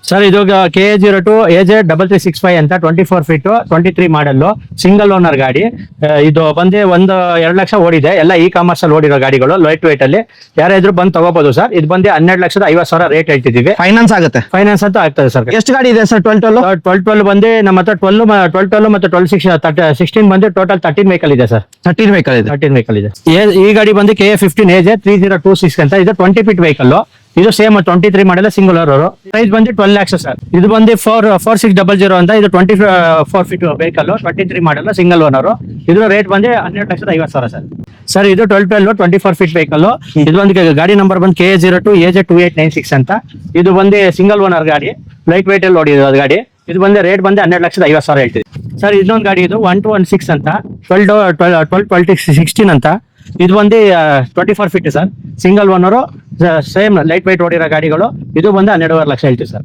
Sir ಇದು KA02 AJ3365 ಅಂತ 24 feet 23 model single owner ಗಾಡಿ. ಇದು ಬಂದು 1-2 ಲಕ್ಷ ಓಡಿದೆ. ಎಲ್ಲ ಕಾಮರ್ಸ್ ಅಲ್ಲಿ ಓಡಿರೋ ಗಾಡಿಗಳು, ಲೈಟ್ ವೇಟ್ ಅಲ್ಲಿ. ಯಾರಾದ್ರೂ ಬಂದು ತಗೋಬಹುದು ಸರ್. ಇದು ಬಂದು 12,50,000 ರೇಟ್ ಹೇಳ್ತಿದೀವಿ. ಫೈನಾನ್ಸ್ ಆಗುತ್ತೆ? ಫೈನಾನ್ಸ್ ಅಂತ ಆಗ್ತದೆ ಸರ್. ಎಷ್ಟು ಗಾಡಿ ಇದೆ ಸರ್? 12 ಬಂದು ನಮ್ಮ ಹತ್ರ 12 ಮತ್ತು 16 ಬಂದು ಟೋಟಲ್ 13 ವೆಹಿಕಲ್ ಇದೆ ಸರ್. 13 ವೆಹಿಕಲ್ ಇದೆ. 13 ವೆಹಿಕಲ್ ಇದೆ. ಈ ಗಾಡಿ ಬಂದು KA15 AJ3026 ಅಂತ. ಇದು 20 ಫೀಟ್ ವೆಹಿಕಲ್. ಇದು same 23 model single owner. Price ಬಂದು 12 lakhs ಸರ್. ಇದು ಬಂದು 4600 ಅಂತ. ಇದು 24 feet vehicle 23 model single owner. ಇದು ರೇಟ್ ಬಂದು 12,50,000 ಸರ್. ಸರ್ ಇದು 24 ಫೀಟ್ ವೆಹಿಕಲ್. ಇದು ಒಂದು ಗಾಡಿ ನಂಬರ್ ಬಂದು KA02 AJ2896 ಅಂತ. ಇದು ಬಂದು ಸಿಂಗಲ್ ಓನರ್ ಗಾಡಿ, ಲೈಟ್ ವೇಟ್ ಅಲ್ಲಿ ಓಡಿದೆ ಅದು ಗಾಡಿ. ಇದು ಬಂದು ರೇಟ್ ಬಂದು 12,50,000 ಹೇಳ್ತೀವಿ ಸರ್. ಇನ್ನೊಂದು ಗಾಡಿ ಇದು 1216 ಅಂತ 1216 ಅಂತ. ಇದು ಬಂದು 24 feet sir, single owner, same light white ಓಡಿರೋ ಗಾಡಿಗಳು. ಇದು ಬಂದು 12.5 ಲಕ್ಷ ಹೇಳ್ತೀವಿ ಸರ್.